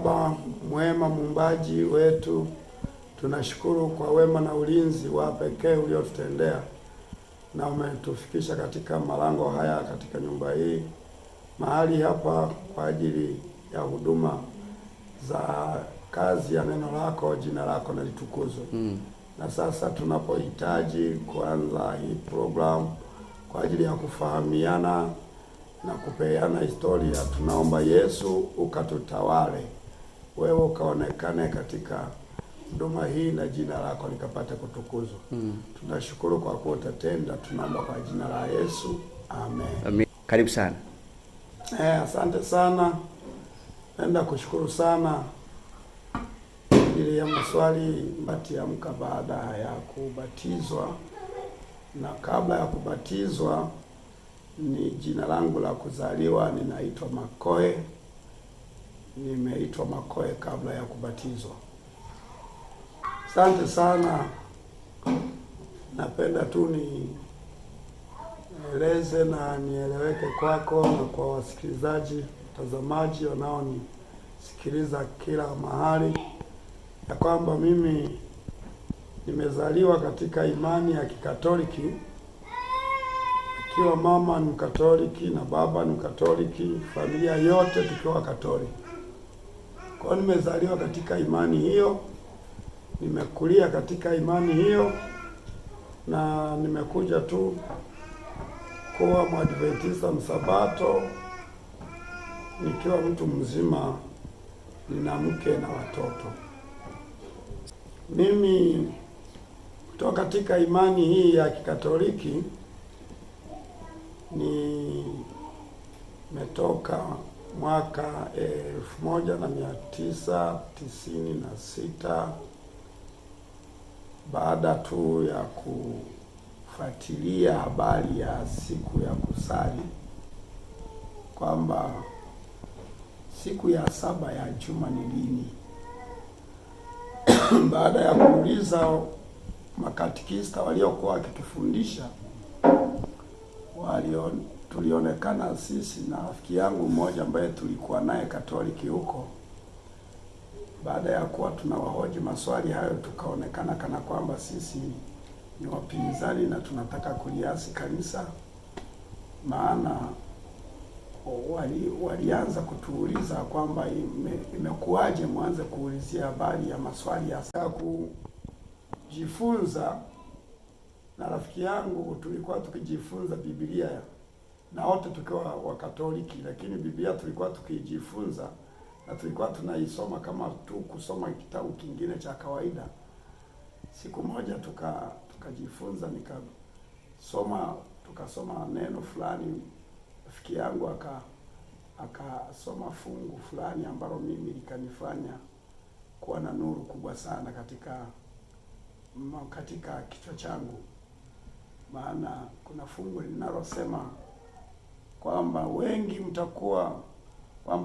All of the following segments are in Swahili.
Baba mwema, muumbaji wetu, tunashukuru kwa wema na ulinzi wa pekee uliotutendea na umetufikisha katika malango haya, katika nyumba hii, mahali hapa kwa ajili ya huduma za kazi ya neno lako. Jina lako na litukuzwe. Na sasa tunapohitaji kuanza hii program kwa ajili ya kufahamiana na kupeana historia, tunaomba Yesu ukatutawale, wewe ukaonekane katika huduma hii na jina lako likapate kutukuzwa. Tunashukuru kwa kuwa utatenda, tunaomba kwa jina la Yesu, amen. Amen. Karibu sana. Asante sana. Naenda kushukuru sana ili ya maswali amka baada ya kubatizwa, na kabla ya kubatizwa ni jina langu la kuzaliwa ninaitwa Makoe. Nimeitwa Makoe kabla ya kubatizwa. Asante sana. Napenda tu nieleze na nieleweke kwako na kwa wasikilizaji, watazamaji wanaonisikiliza kila mahali, ya kwamba mimi nimezaliwa katika imani ya Kikatoliki, ikiwa mama ni Mkatoliki na baba ni Mkatoliki, familia yote tukiwa Katoliki. Kwa hiyo nimezaliwa katika imani hiyo, nimekulia katika imani hiyo, na nimekuja tu kuwa Mwadventista Msabato nikiwa mtu mzima, nina mke na watoto. Mimi kutoka katika imani hii ya Kikatoliki nimetoka mwaka 1996 baada tu ya kufuatilia habari ya siku ya kusali, kwamba siku ya 7 ya juma ni lini. Baada ya kuuliza makatekista waliokuwa wakitufundisha, tulionekana sisi na rafiki yangu mmoja ambaye tulikuwa naye Katoliki huko. Baada ya kuwa tunawahoji maswali hayo, tukaonekana kana kwamba sisi ni wapinzani na tunataka kuliasi kanisa, maana walianza kutuuliza kwamba imekuwaje mwanze kuulizia habari ya maswali ya kujifunza. Na rafiki yangu tulikuwa tukijifunza Biblia na wote tukiwa Wakatoliki, lakini Biblia tulikuwa tukijifunza na tulikuwa tunaisoma kama tu kusoma kitabu kingine cha kawaida. Siku moja tukajifunza, tukasoma neno fulani, rafiki yangu akasoma fungu fulani ambalo mimi likanifanya kuwa na nuru kubwa sana katika kichwa changu. Maana kuna fungu linalosema kwamba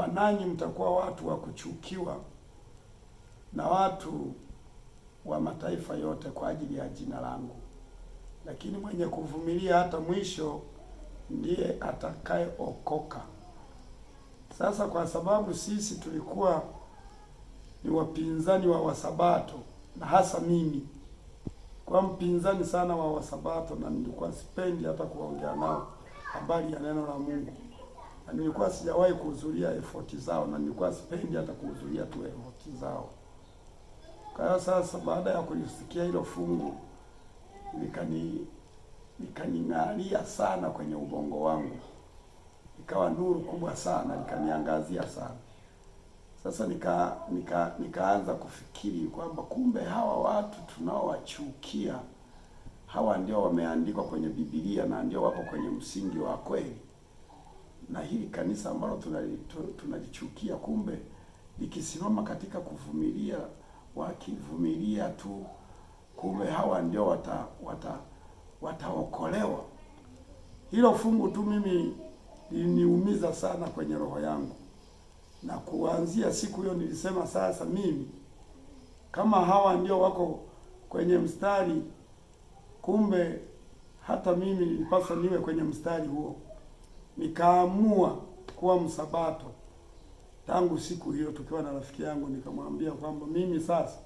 nanyi mtakuwa watu wa kuchukiwa na watu wa mataifa yote kwa ajili ya jina langu, lakini mwenye kuvumilia hata mwisho ndiye atakayeokoka. Sasa kwa sababu sisi tulikuwa ni wapinzani wa Wasabato, na hasa mimi kwa mpinzani sana wa Wasabato, na nilikuwa sipendi hata kuongea nao habari ya neno la Mungu, na nilikuwa sijawahi kuhudhuria effort zao, na nilikuwa sipendi hata kuhudhuria tu effort zao. Kwa hiyo sasa, baada ya kulisikia hilo fungu, likaning'alia sana kwenye ubongo wangu, ikawa nuru kubwa sana, likaniangazia sana. Sasa nikaanza kufikiri kwamba kumbe hawa watu tunaowachukia, hawa ndio wameandikwa kwenye Biblia na ndio wako kwenye msingi wa kweli. Na hili kanisa ambalo tunalichukia, kumbe likisimama katika kuvumilia, wakivumilia tu, kumbe hawa ndio wataokolewa. Hilo fungu tu mimi liniumiza sana kwenye roho yangu, na kuanzia siku hiyo nilisema, sasa mimi kama hawa ndio wako kwenye mstari, kumbe hata mimi nilipaswa niwe kwenye mstari huo. Nikaamua kuwa Msabato, tangu siku hiyo tukiwa na rafiki yangu, nikamwambia kwamba mimi sasa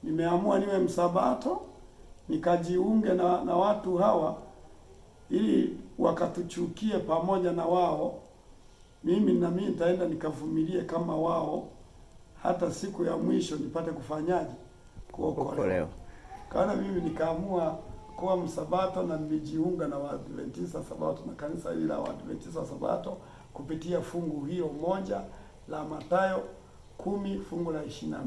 nimeamua niwe msabato, nikajiunge na watu hawa ili wakatuchukie pamoja na wao. Mimi nitaenda nikavumilie kama wao, hata siku ya mwisho nipate kufanyaje? Kuokolewa. Kana mimi nikaamua kuwa msabato na nimejiunga na Waadventista Sabato na kanisa hili la Waadventista Sabato kupitia fungu hiyo moja la Mathayo 10 fungu la 22.